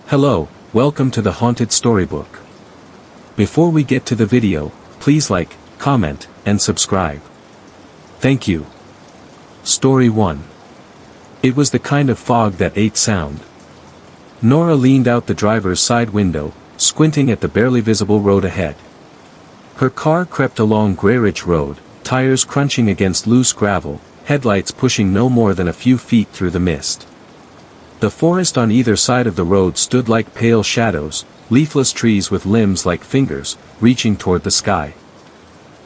Hello, welcome to the Haunted Storybook. Before we get to the video, please like, comment, and subscribe. Thank you. Story 1. It was the kind of fog that ate sound. Nora leaned out the driver's side window, squinting at the barely visible road ahead. Her car crept along Greyridge Road, tires crunching against loose gravel, headlights pushing no more than a few feet through the mist. The forest on either side of the road stood like pale shadows, leafless trees with limbs like fingers, reaching toward the sky.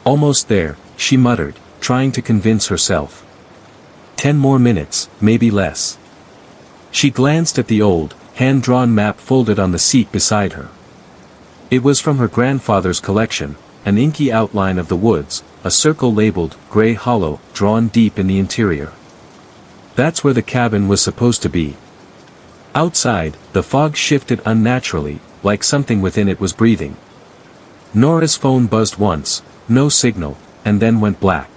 Almost there, she muttered, trying to convince herself. 10 more minutes, maybe less. She glanced at the old, hand-drawn map folded on the seat beside her. It was from her grandfather's collection, an inky outline of the woods, a circle labeled Grey Hollow, drawn deep in the interior. That's where the cabin was supposed to be. Outside, the fog shifted unnaturally, like something within it was breathing. Nora's phone buzzed once, no signal, and then went black.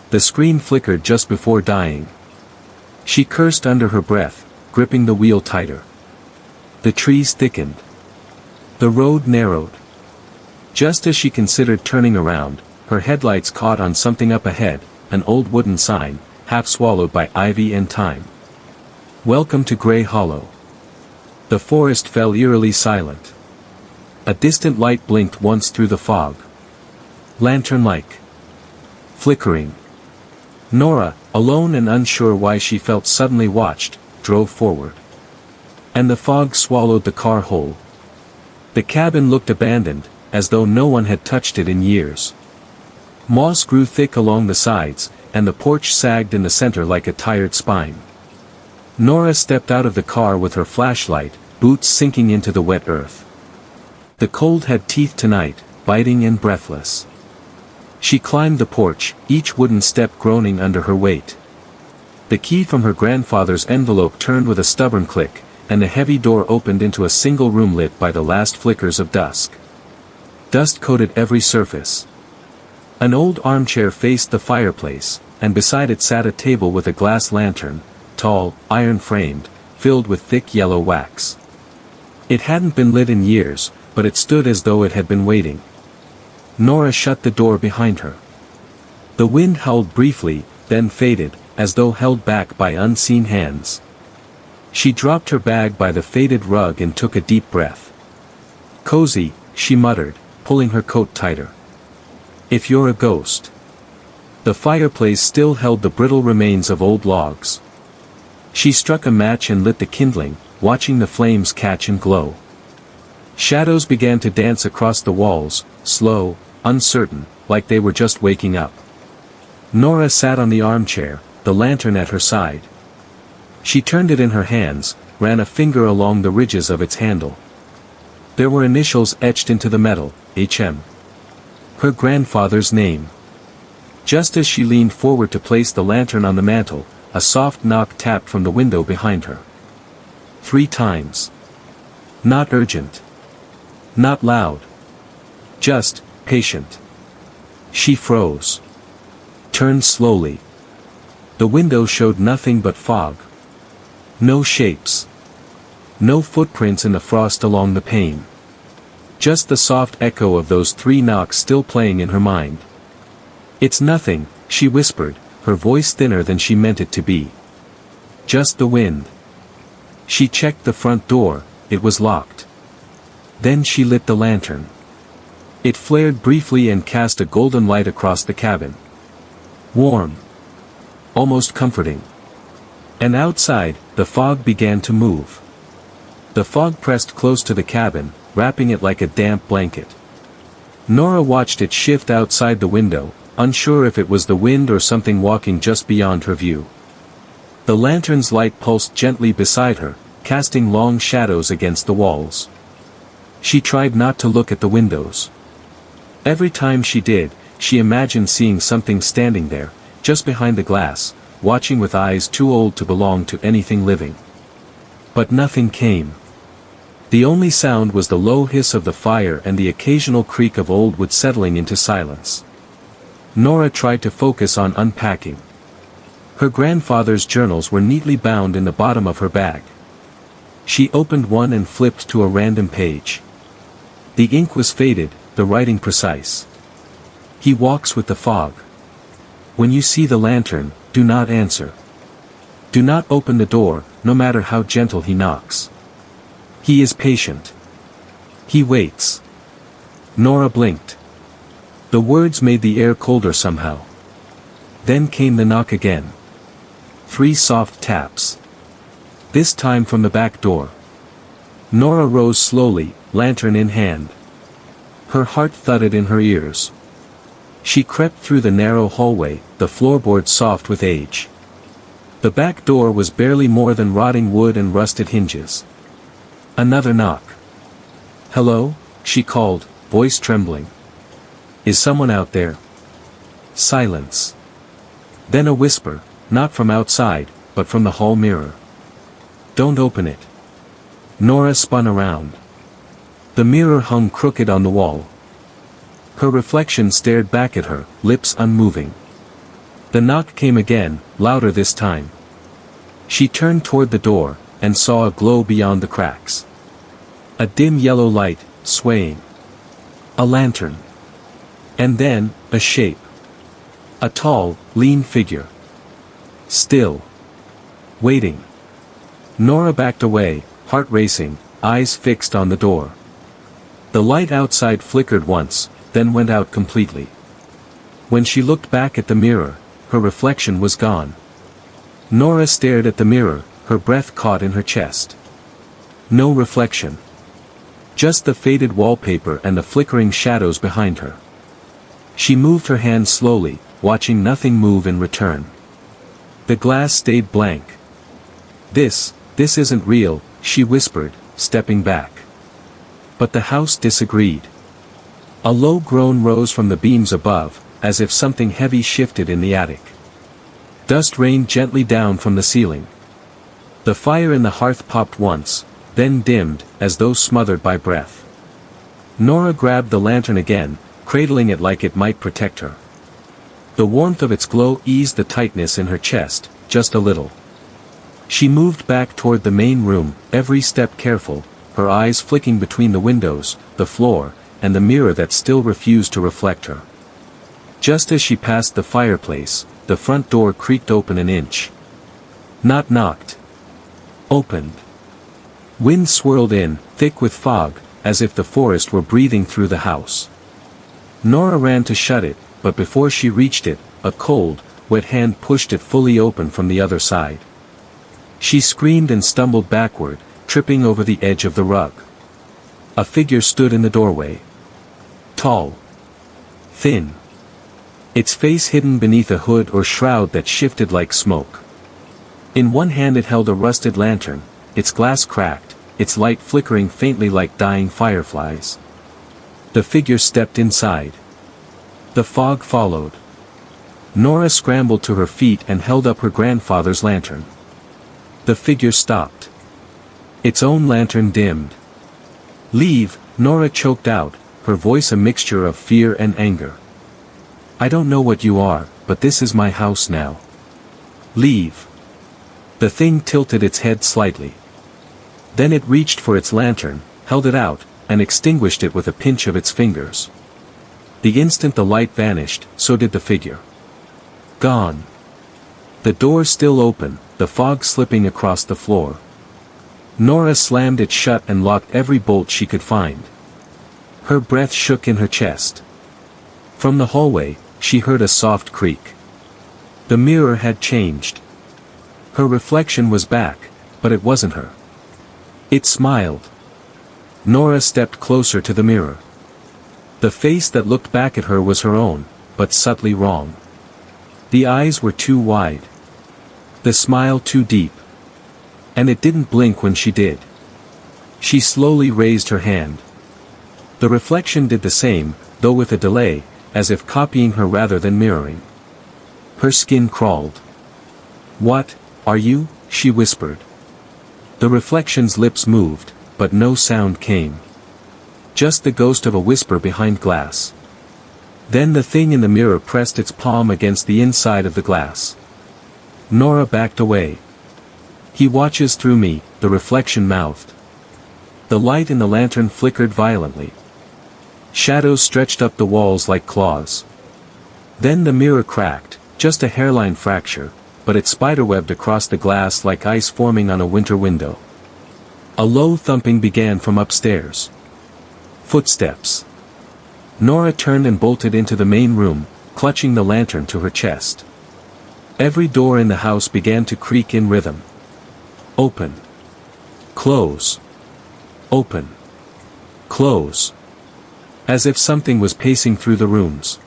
The screen flickered just before dying. She cursed under her breath, gripping the wheel tighter. The trees thickened. The road narrowed. Just as she considered turning around, her headlights caught on something up ahead, an old wooden sign, half swallowed by ivy and thyme. Welcome to Grey Hollow. The forest fell eerily silent. A distant light blinked once through the fog. Lantern-like. Flickering. Nora, alone and unsure why she felt suddenly watched, drove forward. And the fog swallowed the car whole. The cabin looked abandoned, as though no one had touched it in years. Moss grew thick along the sides, and the porch sagged in the center like a tired spine. Nora stepped out of the car with her flashlight, boots sinking into the wet earth. The cold had teeth tonight, biting and breathless. She climbed the porch, each wooden step groaning under her weight. The key from her grandfather's envelope turned with a stubborn click, and the heavy door opened into a single room lit by the last flickers of dusk. Dust coated every surface. An old armchair faced the fireplace, and beside it sat a table with a glass lantern, tall, iron-framed, filled with thick yellow wax. It hadn't been lit in years, but it stood as though it had been waiting. Nora shut the door behind her. The wind howled briefly, then faded, as though held back by unseen hands. She dropped her bag by the faded rug and took a deep breath. Cozy, she muttered, pulling her coat tighter. If you're a ghost. The fireplace still held the brittle remains of old logs. She struck a match and lit the kindling, watching the flames catch and glow. Shadows began to dance across the walls, slow, uncertain, like they were just waking up. Nora sat on the armchair, the lantern at her side. She turned it in her hands, ran a finger along the ridges of its handle. There were initials etched into the metal, H.M. Her grandfather's name. Just as she leaned forward to place the lantern on the mantel, a soft knock tapped from the window behind her. 3 times. Not urgent. Not loud. Just, patient. She froze. Turned slowly. The window showed nothing but fog. No shapes. No footprints in the frost along the pane. Just the soft echo of those 3 knocks still playing in her mind. It's nothing, she whispered, her voice thinner than she meant it to be. Just the wind. She checked the front door, it was locked. Then she lit the lantern. It flared briefly and cast a golden light across the cabin. Warm. Almost comforting. And outside, the fog began to move. The fog pressed close to the cabin, wrapping it like a damp blanket. Nora watched it shift outside the window, unsure if it was the wind or something walking just beyond her view. The lantern's light pulsed gently beside her, casting long shadows against the walls. She tried not to look at the windows. Every time she did, she imagined seeing something standing there, just behind the glass, watching with eyes too old to belong to anything living. But nothing came. The only sound was the low hiss of the fire and the occasional creak of old wood settling into silence. Nora tried to focus on unpacking. Her grandfather's journals were neatly bound in the bottom of her bag. She opened one and flipped to a random page. The ink was faded, the writing precise. He walks with the fog. When you see the lantern, do not answer. Do not open the door, no matter how gentle he knocks. He is patient. He waits. Nora blinked. The words made the air colder somehow. Then came the knock again. 3 soft taps. This time from the back door. Nora rose slowly, lantern in hand. Her heart thudded in her ears. She crept through the narrow hallway, the floorboard soft with age. The back door was barely more than rotting wood and rusted hinges. Another knock. "Hello?" she called, voice trembling. "Is someone out there?" Silence. Then a whisper, not from outside, but from the hall mirror. "Don't open it." Nora spun around. The mirror hung crooked on the wall. Her reflection stared back at her, lips unmoving. The knock came again, louder this time. She turned toward the door, and saw a glow beyond the cracks. A dim yellow light, swaying. A lantern. And then, a shape. A tall, lean figure. Still. Waiting. Nora backed away, heart racing, eyes fixed on the door. The light outside flickered once, then went out completely. When she looked back at the mirror, her reflection was gone. Nora stared at the mirror, her breath caught in her chest. No reflection. Just the faded wallpaper and the flickering shadows behind her. She moved her hand slowly, watching nothing move in return. The glass stayed blank. This isn't real," she whispered, stepping back. But the house disagreed. A low groan rose from the beams above, as if something heavy shifted in the attic. Dust rained gently down from the ceiling. The fire in the hearth popped once, then dimmed, as though smothered by breath. Nora grabbed the lantern again, cradling it like it might protect her. The warmth of its glow eased the tightness in her chest, just a little. She moved back toward the main room, every step careful, her eyes flicking between the windows, the floor, and the mirror that still refused to reflect her. Just as she passed the fireplace, the front door creaked open an inch. Not knocked. Opened. Wind swirled in, thick with fog, as if the forest were breathing through the house. Nora ran to shut it, but before she reached it, a cold, wet hand pushed it fully open from the other side. She screamed and stumbled backward, tripping over the edge of the rug. A figure stood in the doorway. Tall. Thin. Its face hidden beneath a hood or shroud that shifted like smoke. In one hand it held a rusted lantern, its glass cracked, its light flickering faintly like dying fireflies. The figure stepped inside. The fog followed. Nora scrambled to her feet and held up her grandfather's lantern. The figure stopped. Its own lantern dimmed. "Leave," Nora choked out, her voice a mixture of fear and anger. "I don't know what you are, but this is my house now. Leave." The thing tilted its head slightly. Then it reached for its lantern, held it out, and extinguished it with a pinch of its fingers. The instant the light vanished, so did the figure. Gone. The door still open, the fog slipping across the floor. Nora slammed it shut and locked every bolt she could find. Her breath shook in her chest. From the hallway, she heard a soft creak. The mirror had changed. Her reflection was back, but it wasn't her. It smiled. Nora stepped closer to the mirror. The face that looked back at her was her own, but subtly wrong. The eyes were too wide. The smile too deep. And it didn't blink when she did. She slowly raised her hand. The reflection did the same, though with a delay, as if copying her rather than mirroring. Her skin crawled. "What, are you?" she whispered. The reflection's lips moved, but no sound came. Just the ghost of a whisper behind glass. Then the thing in the mirror pressed its palm against the inside of the glass. Nora backed away. He watches through me, the reflection mouthed. The light in the lantern flickered violently. Shadows stretched up the walls like claws. Then the mirror cracked, just a hairline fracture, but it spiderwebbed across the glass like ice forming on a winter window. A low thumping began from upstairs. Footsteps. Nora turned and bolted into the main room, clutching the lantern to her chest. Every door in the house began to creak in rhythm. Open. Close. Open. Close. As if something was pacing through the rooms.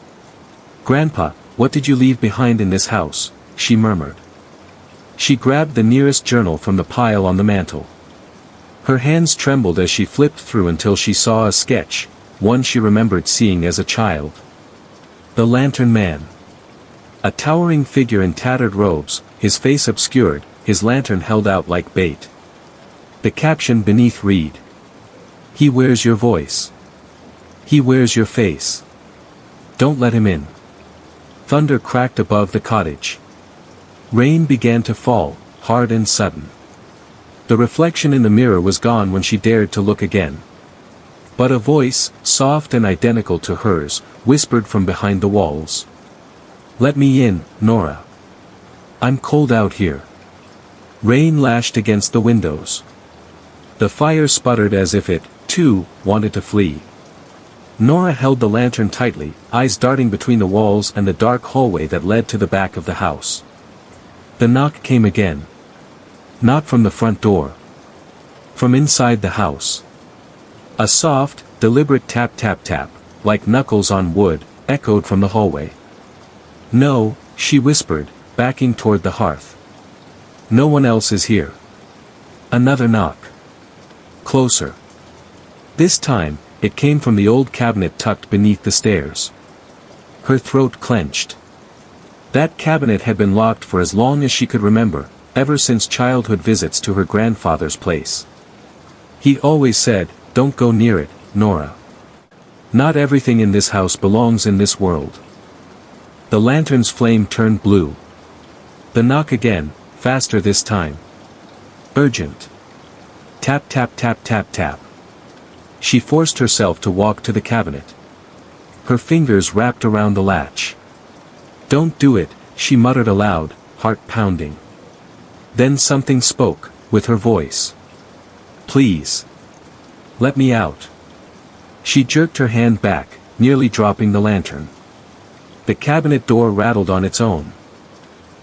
"Grandpa, what did you leave behind in this house?" she murmured. She grabbed the nearest journal from the pile on the mantel. Her hands trembled as she flipped through until she saw a sketch, one she remembered seeing as a child. The Lantern Man. A towering figure in tattered robes, his face obscured, his lantern held out like bait. The caption beneath read: "He wears your voice. He wears your face. Don't let him in." Thunder cracked above the cottage. Rain began to fall, hard and sudden. The reflection in the mirror was gone when she dared to look again. But a voice, soft and identical to hers, whispered from behind the walls. "Let me in, Nora. I'm cold out here." Rain lashed against the windows. The fire sputtered as if it, too, wanted to flee. Nora held the lantern tightly, eyes darting between the walls and the dark hallway that led to the back of the house. The knock came again. Not from the front door. From inside the house. A soft, deliberate tap tap tap, like knuckles on wood, echoed from the hallway. "No," she whispered, backing toward the hearth. "No one else is here." Another knock. Closer. This time, it came from the old cabinet tucked beneath the stairs. Her throat clenched. That cabinet had been locked for as long as she could remember, ever since childhood visits to her grandfather's place. He always said, "Don't go near it, Nora. Not everything in this house belongs in this world." The lantern's flame turned blue. The knock again, faster this time. Urgent. Tap tap tap tap tap. She forced herself to walk to the cabinet. Her fingers wrapped around the latch. "Don't do it," she muttered aloud, heart pounding. Then something spoke, with her voice. "Please. Let me out." She jerked her hand back, nearly dropping the lantern. The cabinet door rattled on its own.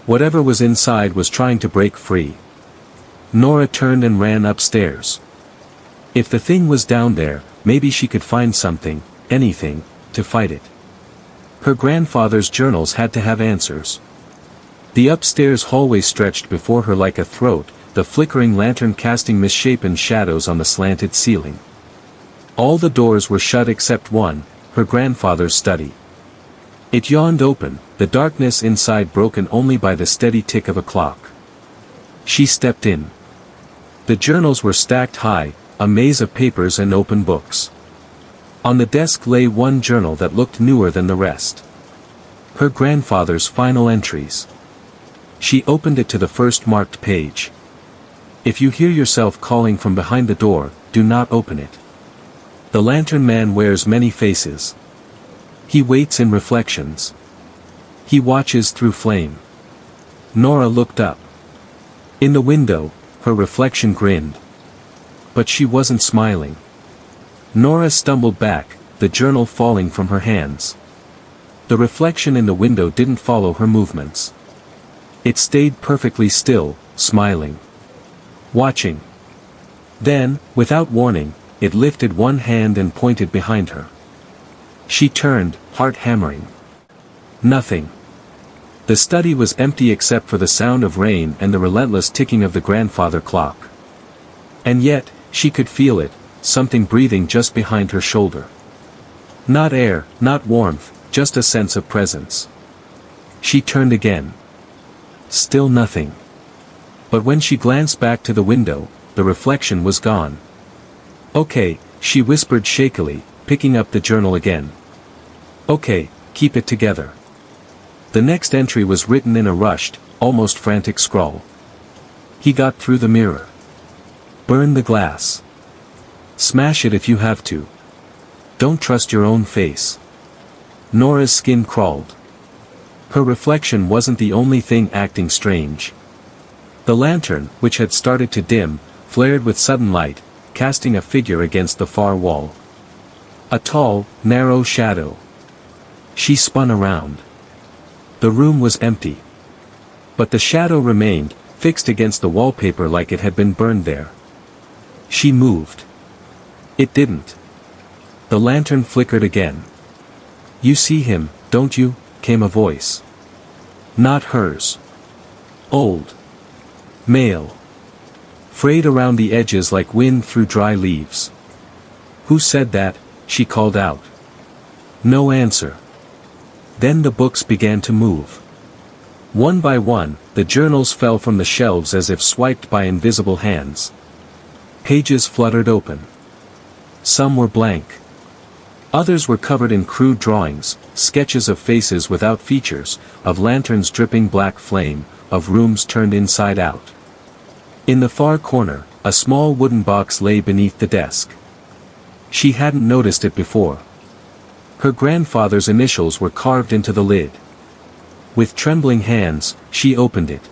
Whatever was inside was trying to break free. Nora turned and ran upstairs. If the thing was down there, maybe she could find something, anything, to fight it. Her grandfather's journals had to have answers. The upstairs hallway stretched before her like a throat, the flickering lantern casting misshapen shadows on the slanted ceiling. All the doors were shut except one, her grandfather's study. It yawned open, the darkness inside broken only by the steady tick of a clock. She stepped in. The journals were stacked high, a maze of papers and open books. On the desk lay one journal that looked newer than the rest. Her grandfather's final entries. She opened it to the first marked page. "If you hear yourself calling from behind the door, do not open it. The Lantern Man wears many faces. He waits in reflections. He watches through flame." Nora looked up. In the window, her reflection grinned. But she wasn't smiling. Nora stumbled back, the journal falling from her hands. The reflection in the window didn't follow her movements. It stayed perfectly still, smiling. Watching. Then, without warning, it lifted one hand and pointed behind her. She turned, heart hammering. Nothing. The study was empty except for the sound of rain and the relentless ticking of the grandfather clock. And yet, she could feel it, something breathing just behind her shoulder. Not air, not warmth, just a sense of presence. She turned again. Still nothing. But when she glanced back to the window, the reflection was gone. "Okay," she whispered shakily, picking up the journal again. "Okay, keep it together." The next entry was written in a rushed, almost frantic scrawl. He got through the mirror. Burn the glass. Smash it if you have to. Don't trust your own face. Nora's skin crawled. Her reflection wasn't the only thing acting strange. The lantern, which had started to dim, flared with sudden light, casting a figure against the far wall. A tall, narrow shadow. She spun around. The room was empty. But the shadow remained, fixed against the wallpaper like it had been burned there. She moved. It didn't. The lantern flickered again. "You see him, don't you?" came a voice. Not hers. Old. Male. Frayed around the edges like wind through dry leaves. "Who said that?" she called out. No answer. Then the books began to move. One by one, the journals fell from the shelves as if swiped by invisible hands. Pages fluttered open. Some were blank. Others were covered in crude drawings, sketches of faces without features, of lanterns dripping black flame, of rooms turned inside out. In the far corner, a small wooden box lay beneath the desk. She hadn't noticed it before. Her grandfather's initials were carved into the lid. With trembling hands, she opened it.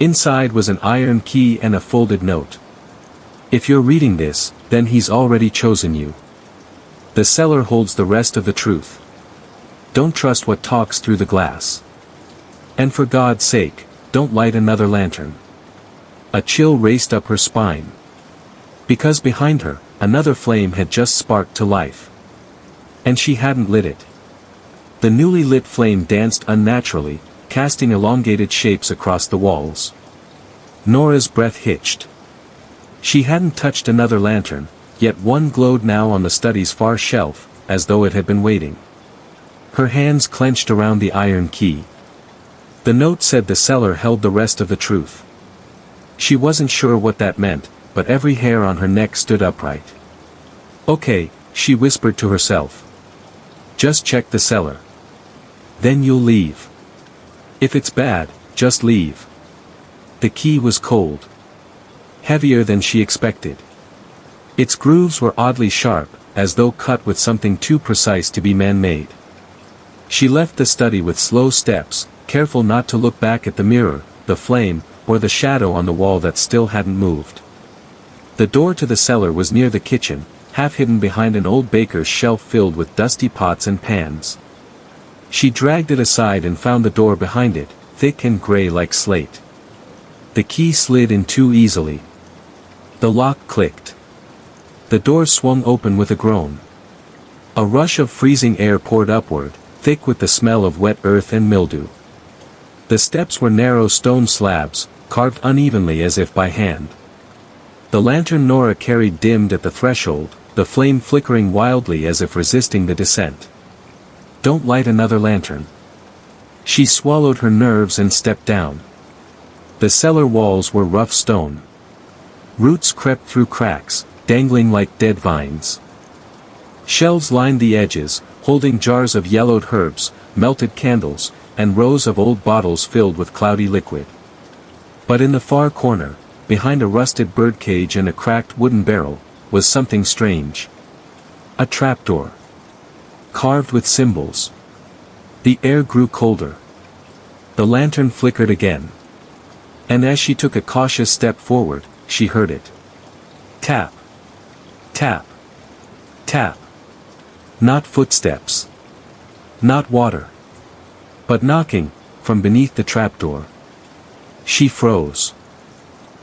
Inside was an iron key and a folded note. "If you're reading this, then he's already chosen you. The cellar holds the rest of the truth. Don't trust what talks through the glass. And for God's sake, don't light another lantern." A chill raced up her spine. Because behind her, another flame had just sparked to life. And she hadn't lit it. The newly lit flame danced unnaturally, casting elongated shapes across the walls. Nora's breath hitched. She hadn't touched another lantern, yet one glowed now on the study's far shelf, as though it had been waiting. Her hands clenched around the iron key. The note said the cellar held the rest of the truth. She wasn't sure what that meant, but every hair on her neck stood upright. "Okay," she whispered to herself. "Just check the cellar. Then you'll leave. If it's bad, just leave." The key was cold. Heavier than she expected. Its grooves were oddly sharp, as though cut with something too precise to be man-made. She left the study with slow steps, careful not to look back at the mirror, the flame, or the shadow on the wall that still hadn't moved. The door to the cellar was near the kitchen, half hidden behind an old baker's shelf filled with dusty pots and pans. She dragged it aside and found the door behind it, thick and gray like slate. The key slid in too easily. The lock clicked. The door swung open with a groan. A rush of freezing air poured upward, thick with the smell of wet earth and mildew. The steps were narrow stone slabs, carved unevenly as if by hand. The lantern Nora carried dimmed at the threshold, the flame flickering wildly as if resisting the descent. "Don't light another lantern." She swallowed her nerves and stepped down. The cellar walls were rough stone. Roots crept through cracks, dangling like dead vines. Shelves lined the edges, holding jars of yellowed herbs, melted candles, and rows of old bottles filled with cloudy liquid. But in the far corner, behind a rusted birdcage and a cracked wooden barrel, was something strange. A trapdoor. Carved with symbols. The air grew colder. The lantern flickered again. And as she took a cautious step forward, she heard it. Tap. Tap. Tap. Not footsteps. Not water. But knocking, from beneath the trapdoor. She froze.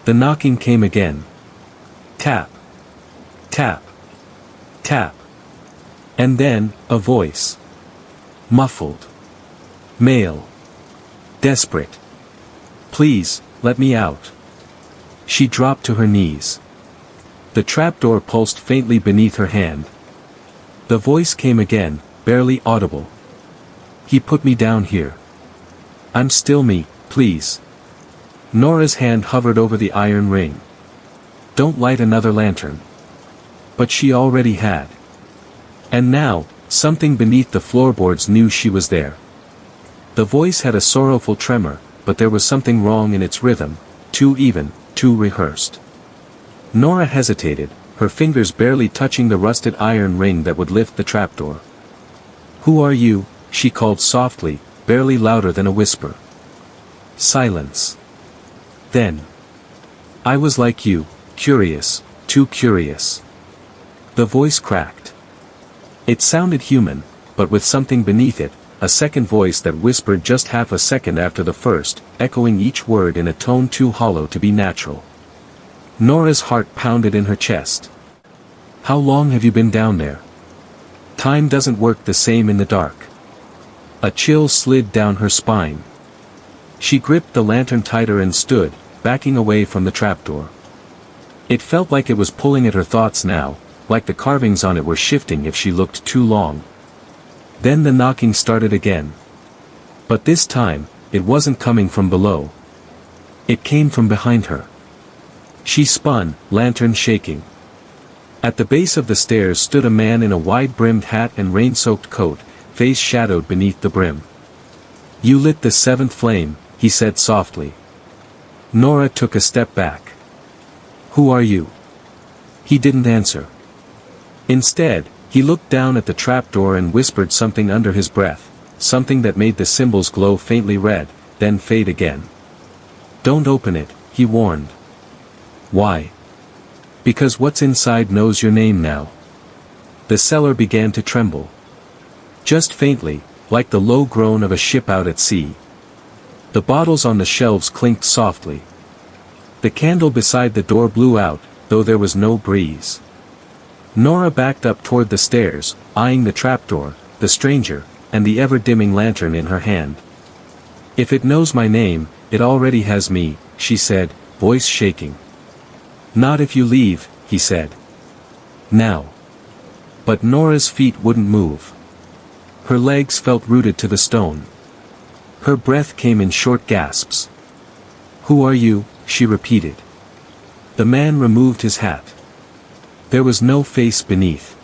The knocking came again. Tap. Tap. Tap. And then, a voice. Muffled. Male. Desperate. "Please, let me out." She dropped to her knees. The trapdoor pulsed faintly beneath her hand. The voice came again, barely audible. "He put me down here. I'm still me, please." Nora's hand hovered over the iron ring. "Don't light another lantern." But she already had. And now, something beneath the floorboards knew she was there. The voice had a sorrowful tremor, but there was something wrong in its rhythm, too even, too rehearsed. Nora hesitated, her fingers barely touching the rusted iron ring that would lift the trapdoor. "Who are you?" she called softly, barely louder than a whisper. Silence. Then. "I was like you, curious, too curious." The voice cracked. It sounded human, but with something beneath it, a second voice that whispered just half a second after the first, echoing each word in a tone too hollow to be natural. Nora's heart pounded in her chest. "How long have you been down there? Time doesn't work the same in the dark." A chill slid down her spine. She gripped the lantern tighter and stood, backing away from the trapdoor. It felt like it was pulling at her thoughts now, like the carvings on it were shifting if she looked too long. Then the knocking started again. But this time, it wasn't coming from below. It came from behind her. She spun, lantern shaking. At the base of the stairs stood a man in a wide-brimmed hat and rain-soaked coat, face shadowed beneath the brim. "You lit the seventh flame," he said softly. Nora took a step back. "Who are you?" He didn't answer. Instead, he looked down at the trapdoor and whispered something under his breath, something that made the symbols glow faintly red, then fade again. "Don't open it," he warned. "Why?" "Because what's inside knows your name now." The cellar began to tremble. Just faintly, like the low groan of a ship out at sea. The bottles on the shelves clinked softly. The candle beside the door blew out, though there was no breeze. Nora backed up toward the stairs, eyeing the trapdoor, the stranger, and the ever-dimming lantern in her hand. "If it knows my name, it already has me," she said, voice shaking. "Not if you leave," he said. "Now." But Nora's feet wouldn't move. Her legs felt rooted to the stone. Her breath came in short gasps. "Who are you?" she repeated. The man removed his hat. There was no face beneath.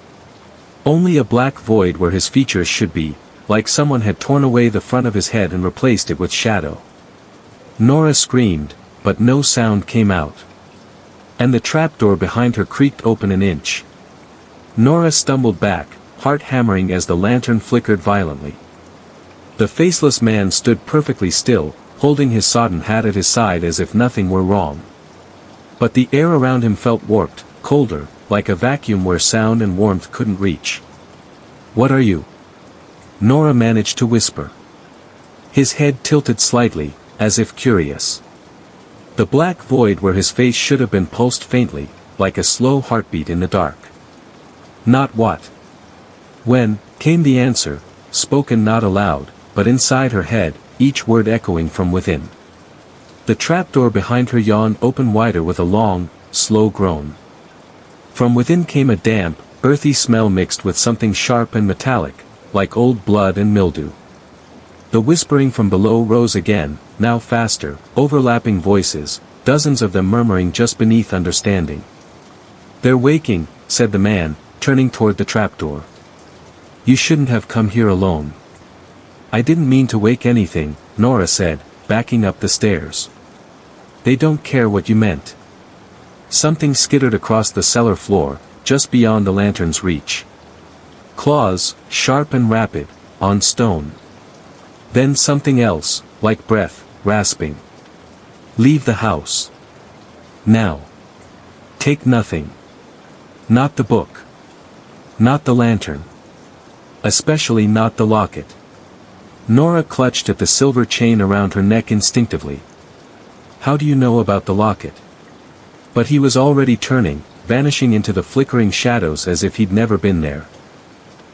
Only a black void where his features should be, like someone had torn away the front of his head and replaced it with shadow. Nora screamed, but no sound came out. And the trapdoor behind her creaked open an inch. Nora stumbled back, heart hammering as the lantern flickered violently. The faceless man stood perfectly still, holding his sodden hat at his side as if nothing were wrong. But the air around him felt warped, colder, like a vacuum where sound and warmth couldn't reach. "What are you?" Nora managed to whisper. His head tilted slightly, as if curious. The black void where his face should have been pulsed faintly, like a slow heartbeat in the dark. "Not what?" "When," came the answer, spoken not aloud, but inside her head, each word echoing from within. The trapdoor behind her yawned open wider with a long, slow groan. From within came a damp, earthy smell mixed with something sharp and metallic, like old blood and mildew. The whispering from below rose again, now faster, overlapping voices, dozens of them murmuring just beneath understanding. "They're waking," said the man, turning toward the trapdoor. "You shouldn't have come here alone." "I didn't mean to wake anything," Nora said, backing up the stairs. "They don't care what you meant." Something skittered across the cellar floor, just beyond the lantern's reach. Claws, sharp and rapid, on stone. Then something else, like breath, rasping. "Leave the house. Now. Take nothing. Not the book. Not the lantern. Especially not the locket." Nora clutched at the silver chain around her neck instinctively. "How do you know about the locket?" But he was already turning, vanishing into the flickering shadows as if he'd never been there.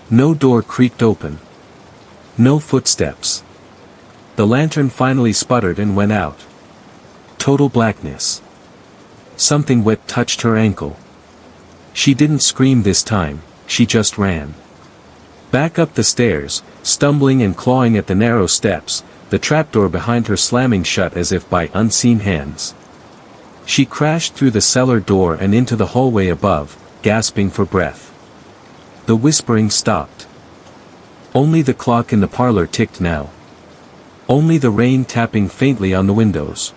No door creaked open. No footsteps. The lantern finally sputtered and went out. Total blackness. Something wet touched her ankle. She didn't scream this time, she just ran. Back up the stairs, stumbling and clawing at the narrow steps, the trapdoor behind her slamming shut as if by unseen hands. She crashed through the cellar door and into the hallway above, gasping for breath. The whispering stopped. Only the clock in the parlor ticked now. Only the rain tapping faintly on the windows.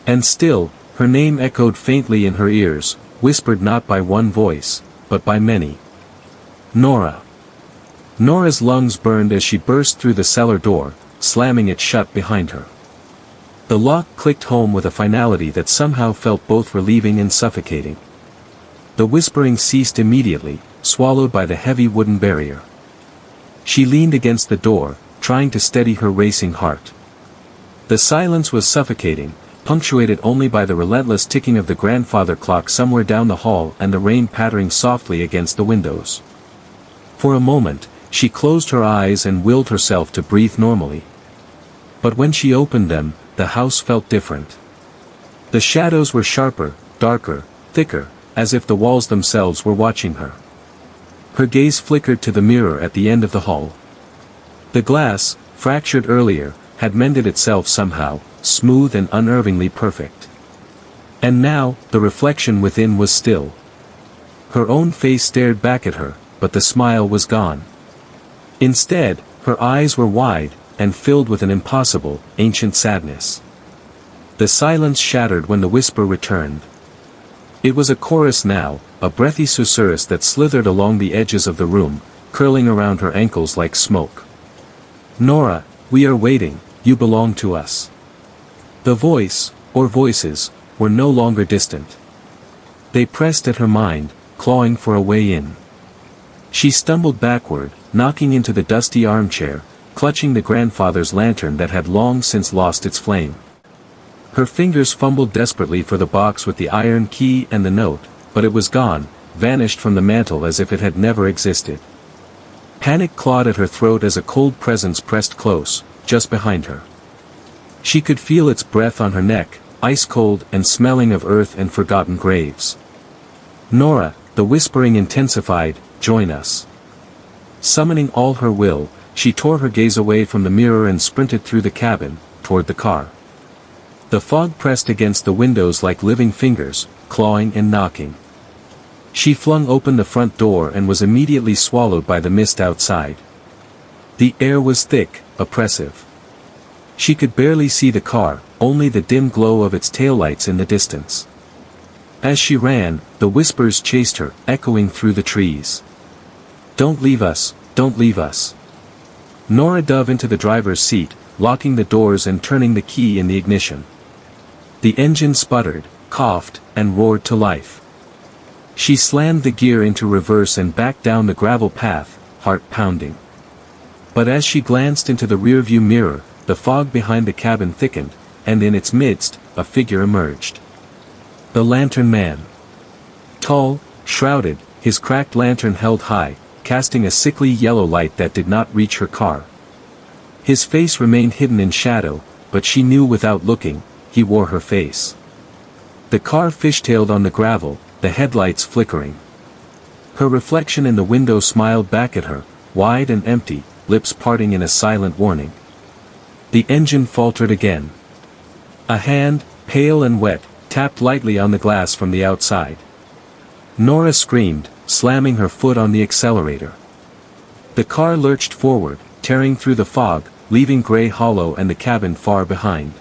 And still, her name echoed faintly in her ears, whispered not by one voice, but by many. Nora. Nora's lungs burned as she burst through the cellar door, slamming it shut behind her. The lock clicked home with a finality that somehow felt both relieving and suffocating. The whispering ceased immediately, swallowed by the heavy wooden barrier. She leaned against the door, trying to steady her racing heart. The silence was suffocating, punctuated only by the relentless ticking of the grandfather clock somewhere down the hall and the rain pattering softly against the windows. For a moment, she closed her eyes and willed herself to breathe normally. But when she opened them, the house felt different. The shadows were sharper, darker, thicker, as if the walls themselves were watching her. Her gaze flickered to the mirror at the end of the hall. The glass, fractured earlier, had mended itself somehow, smooth and unnervingly perfect. And now, the reflection within was still. Her own face stared back at her, but the smile was gone. Instead, her eyes were wide, and filled with an impossible, ancient sadness. The silence shattered when the whisper returned. It was a chorus now, a breathy susurrus that slithered along the edges of the room, curling around her ankles like smoke. Nora, we are waiting, you belong to us. The voice, or voices, were no longer distant. They pressed at her mind, clawing for a way in. She stumbled backward, knocking into the dusty armchair, clutching the grandfather's lantern that had long since lost its flame. Her fingers fumbled desperately for the box with the iron key and the note, but it was gone, vanished from the mantel as if it had never existed. Panic clawed at her throat as a cold presence pressed close, just behind her. She could feel its breath on her neck, ice-cold and smelling of earth and forgotten graves. Nora, the whispering intensified, join us. Summoning all her will, she tore her gaze away from the mirror and sprinted through the cabin, toward the car. The fog pressed against the windows like living fingers, clawing and knocking. She flung open the front door and was immediately swallowed by the mist outside. The air was thick, oppressive. She could barely see the car, only the dim glow of its taillights in the distance. As she ran, the whispers chased her, echoing through the trees. Don't leave us, don't leave us. Nora dove into the driver's seat, locking the doors and turning the key in the ignition. The engine sputtered, coughed, and roared to life. She slammed the gear into reverse and backed down the gravel path, heart pounding. But as she glanced into the rearview mirror, the fog behind the cabin thickened, and in its midst, a figure emerged. The Lantern Man. Tall, shrouded, his cracked lantern held high, casting a sickly yellow light that did not reach her car. His face remained hidden in shadow, but she knew without looking, he wore her face. The car fishtailed on the gravel, the headlights flickering. Her reflection in the window smiled back at her, wide and empty, lips parting in a silent warning. The engine faltered again. A hand, pale and wet, tapped lightly on the glass from the outside. Nora screamed, slamming her foot on the accelerator. The car lurched forward, tearing through the fog, leaving Grey Hollow and the cabin far behind.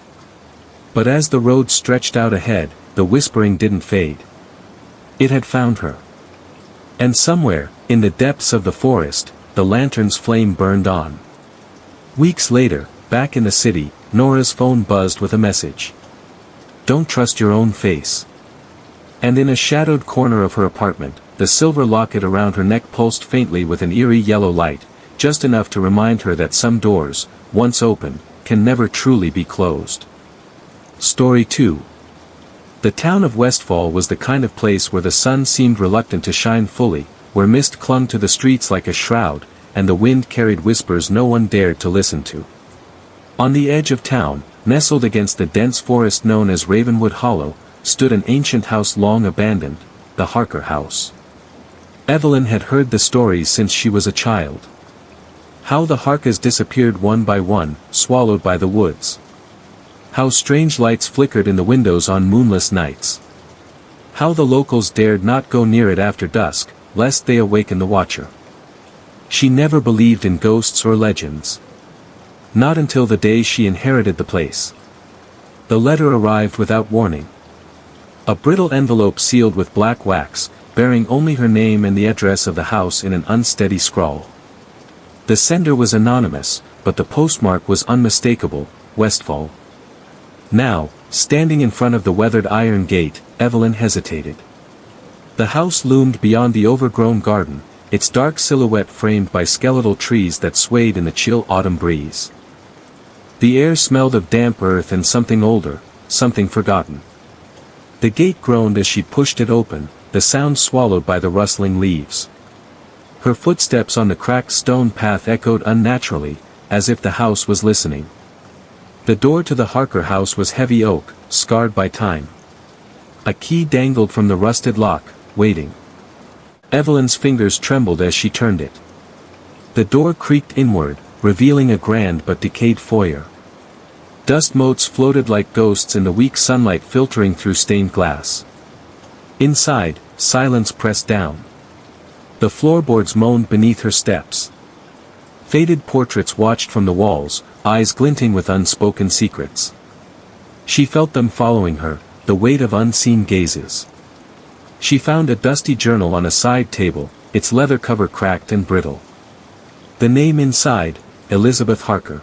But as the road stretched out ahead, the whispering didn't fade. It had found her. And somewhere, in the depths of the forest, the lantern's flame burned on. Weeks later, back in the city, Nora's phone buzzed with a message. Don't trust your own face. And in a shadowed corner of her apartment, the silver locket around her neck pulsed faintly with an eerie yellow light, just enough to remind her that some doors, once open, can never truly be closed. Story 2. The town of Westfall was the kind of place where the sun seemed reluctant to shine fully, where mist clung to the streets like a shroud, and the wind carried whispers no one dared to listen to. On the edge of town, nestled against the dense forest known as Ravenwood Hollow, stood an ancient house long abandoned, the Harker House. Evelyn had heard the stories since she was a child. How the Harkers disappeared one by one, swallowed by the woods. How strange lights flickered in the windows on moonless nights. How the locals dared not go near it after dusk, lest they awaken the watcher. She never believed in ghosts or legends. Not until the day she inherited the place. The letter arrived without warning. A brittle envelope sealed with black wax, bearing only her name and the address of the house in an unsteady scrawl. The sender was anonymous, but the postmark was unmistakable, Westfall. Now, standing in front of the weathered iron gate, Evelyn hesitated. The house loomed beyond the overgrown garden, its dark silhouette framed by skeletal trees that swayed in the chill autumn breeze. The air smelled of damp earth and something older, something forgotten. The gate groaned as she pushed it open, the sound swallowed by the rustling leaves. Her footsteps on the cracked stone path echoed unnaturally, as if the house was listening. The door to the Harker house was heavy oak, scarred by time. A key dangled from the rusted lock, waiting. Evelyn's fingers trembled as she turned it. The door creaked inward, revealing a grand but decayed foyer. Dust motes floated like ghosts in the weak sunlight filtering through stained glass. Inside, silence pressed down. The floorboards moaned beneath her steps. Faded portraits watched from the walls, eyes glinting with unspoken secrets. She felt them following her, the weight of unseen gazes. She found a dusty journal on a side table, its leather cover cracked and brittle. The name inside, Elizabeth Harker.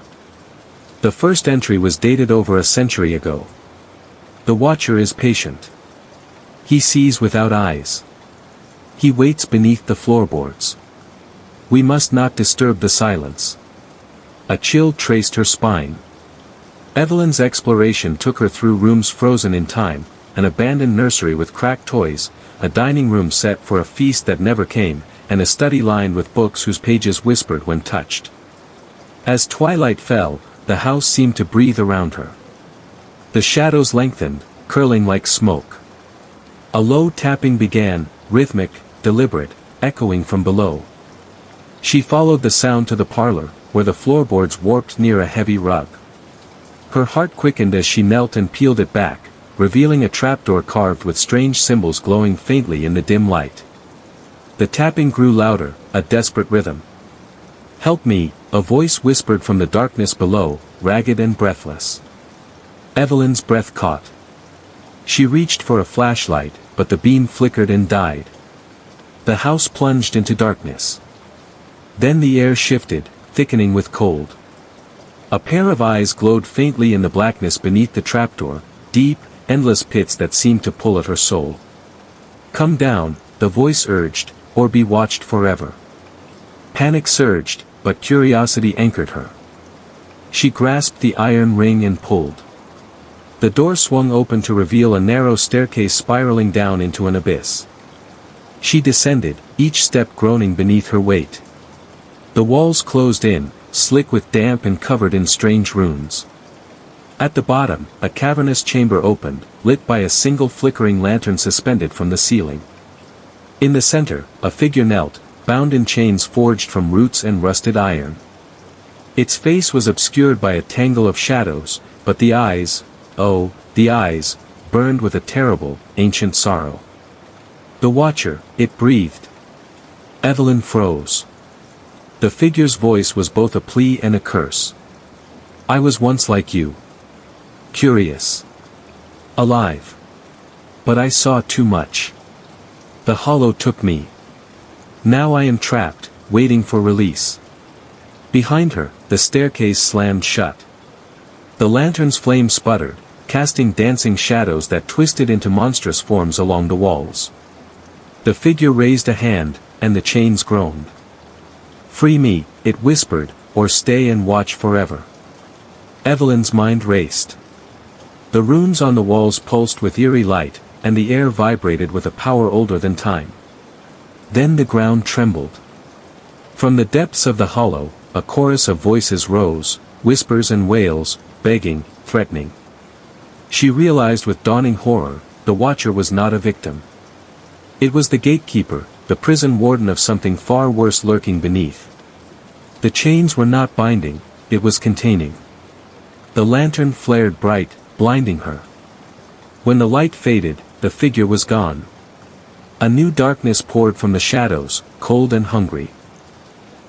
The first entry was dated over a century ago. The watcher is patient. He sees without eyes. He waits beneath the floorboards. We must not disturb the silence. A chill traced her spine. Evelyn's exploration took her through rooms frozen in time, an abandoned nursery with cracked toys, a dining room set for a feast that never came, and a study lined with books whose pages whispered when touched. As twilight fell, the house seemed to breathe around her. The shadows lengthened, curling like smoke. A low tapping began, rhythmic, deliberate, echoing from below. She followed the sound to the parlor, where the floorboards warped near a heavy rug. Her heart quickened as she knelt and peeled it back, revealing a trapdoor carved with strange symbols glowing faintly in the dim light. The tapping grew louder, a desperate rhythm. "Help me," a voice whispered from the darkness below, ragged and breathless. Evelyn's breath caught. She reached for a flashlight, but the beam flickered and died. The house plunged into darkness. Then the air shifted, thickening with cold. A pair of eyes glowed faintly in the blackness beneath the trapdoor, deep, endless pits that seemed to pull at her soul. "Come down," the voice urged, "or be watched forever." Panic surged, but curiosity anchored her. She grasped the iron ring and pulled. The door swung open to reveal a narrow staircase spiraling down into an abyss. She descended, each step groaning beneath her weight. The walls closed in, slick with damp and covered in strange runes. At the bottom, a cavernous chamber opened, lit by a single flickering lantern suspended from the ceiling. In the center, a figure knelt, bound in chains forged from roots and rusted iron. Its face was obscured by a tangle of shadows, but the eyes, oh, the eyes, burned with a terrible, ancient sorrow. "The Watcher," it breathed. Evelyn froze. The figure's voice was both a plea and a curse. "I was once like you. Curious. Alive. But I saw too much. The hollow took me. Now I am trapped, waiting for release." Behind her, the staircase slammed shut. The lantern's flame sputtered, casting dancing shadows that twisted into monstrous forms along the walls. The figure raised a hand, and the chains groaned. "Free me," it whispered, "or stay and watch forever." Evelyn's mind raced. The runes on the walls pulsed with eerie light, and the air vibrated with a power older than time. Then the ground trembled. From the depths of the hollow, a chorus of voices rose, whispers and wails, begging, threatening. She realized with dawning horror, the Watcher was not a victim. It was the gatekeeper, the prison warden of something far worse lurking beneath. The chains were not binding, it was containing. The lantern flared bright, blinding her. When the light faded, the figure was gone. A new darkness poured from the shadows, cold and hungry.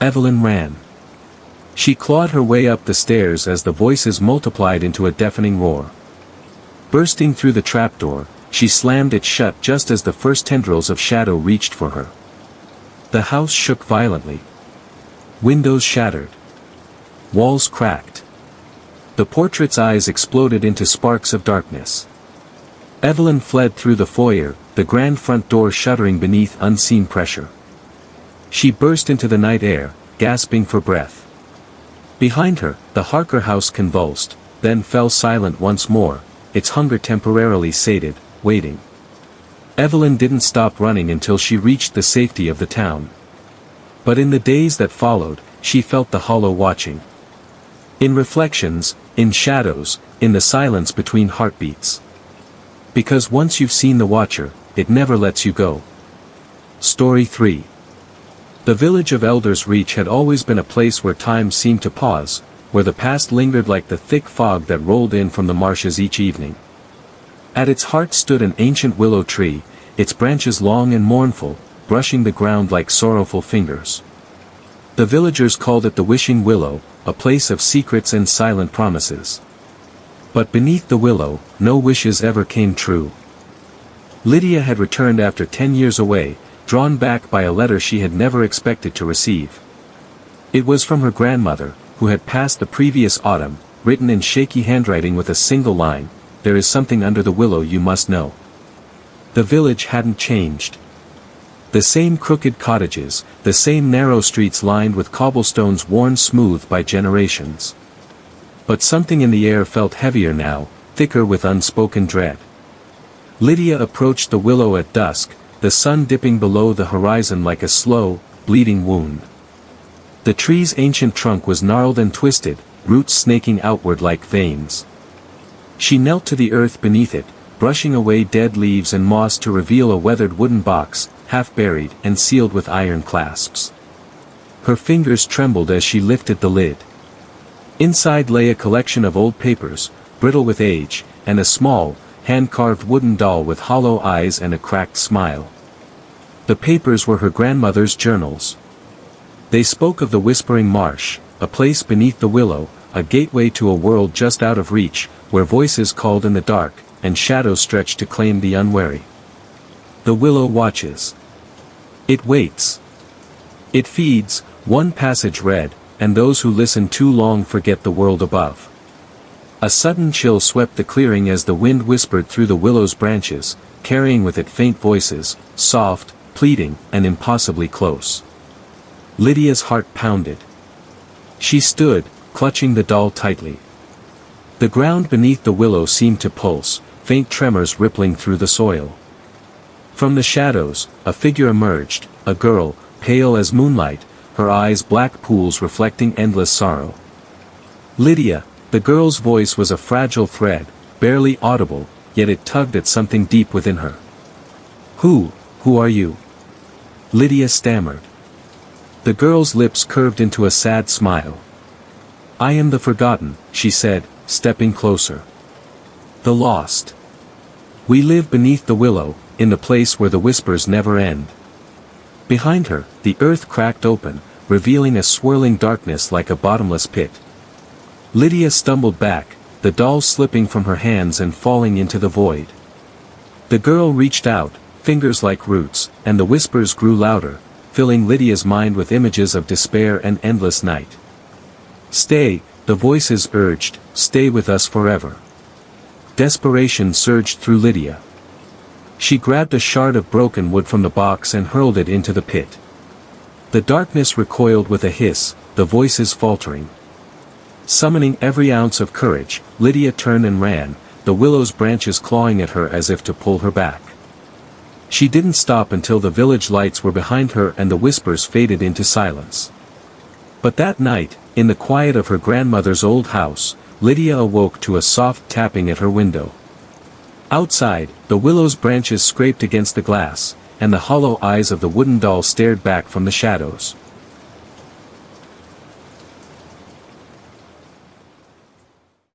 Evelyn ran. She clawed her way up the stairs as the voices multiplied into a deafening roar. Bursting through the trapdoor, she slammed it shut just as the first tendrils of shadow reached for her. The house shook violently. Windows shattered. Walls cracked. The portrait's eyes exploded into sparks of darkness. Evelyn fled through the foyer, the grand front door shuddering beneath unseen pressure. She burst into the night air, gasping for breath. Behind her, the Harker house convulsed, then fell silent once more, its hunger temporarily sated, waiting. Evelyn didn't stop running until she reached the safety of the town. But in the days that followed, she felt the hollow watching. In reflections, in shadows, in the silence between heartbeats. Because once you've seen the Watcher, it never lets you go. Story 3. The village of Elders Reach had always been a place where time seemed to pause, where the past lingered like the thick fog that rolled in from the marshes each evening. At its heart stood an ancient willow tree, its branches long and mournful, brushing the ground like sorrowful fingers. The villagers called it the Wishing Willow, a place of secrets and silent promises. But beneath the willow, no wishes ever came true. Lydia had returned after 10 years away, drawn back by a letter she had never expected to receive. It was from her grandmother, who had passed the previous autumn, written in shaky handwriting with a single line, "There is something under the willow you must know." The village hadn't changed. The same crooked cottages, the same narrow streets lined with cobblestones worn smooth by generations. But something in the air felt heavier now, thicker with unspoken dread. Lydia approached the willow at dusk, the sun dipping below the horizon like a slow, bleeding wound. The tree's ancient trunk was gnarled and twisted, roots snaking outward like veins. She knelt to the earth beneath it, brushing away dead leaves and moss to reveal a weathered wooden box, half buried and sealed with iron clasps. Her fingers trembled as she lifted the lid. Inside lay a collection of old papers, brittle with age, and a small, hand-carved wooden doll with hollow eyes and a cracked smile. The papers were her grandmother's journals. They spoke of the Whispering Marsh, a place beneath the willow, a gateway to a world just out of reach, where voices called in the dark, and shadows stretched to claim the unwary. The willow watches. It waits. It feeds, one passage read, and those who listen too long forget the world above. A sudden chill swept the clearing as the wind whispered through the willow's branches, carrying with it faint voices, soft, pleading, and impossibly close. Lydia's heart pounded. She stood, clutching the doll tightly. The ground beneath the willow seemed to pulse, faint tremors rippling through the soil. From the shadows, a figure emerged, a girl, pale as moonlight, her eyes black pools reflecting endless sorrow. Lydia, the girl's voice was a fragile thread, barely audible, yet it tugged at something deep within her. Who are you?" Lydia stammered. The girl's lips curved into a sad smile. "I am the Forgotten," she said, stepping closer. "The Lost. We live beneath the willow, in the place where the whispers never end." Behind her, the earth cracked open, revealing a swirling darkness like a bottomless pit. Lydia stumbled back, the doll slipping from her hands and falling into the void. The girl reached out, fingers like roots, and the whispers grew louder, filling Lydia's mind with images of despair and endless night. "Stay," the voices urged, "stay with us forever." Desperation surged through Lydia. She grabbed a shard of broken wood from the box and hurled it into the pit. The darkness recoiled with a hiss, the voices faltering. Summoning every ounce of courage, Lydia turned and ran, the willow's branches clawing at her as if to pull her back. She didn't stop until the village lights were behind her and the whispers faded into silence. But that night, in the quiet of her grandmother's old house, Lydia awoke to a soft tapping at her window. Outside, the willow's branches scraped against the glass, and the hollow eyes of the wooden doll stared back from the shadows.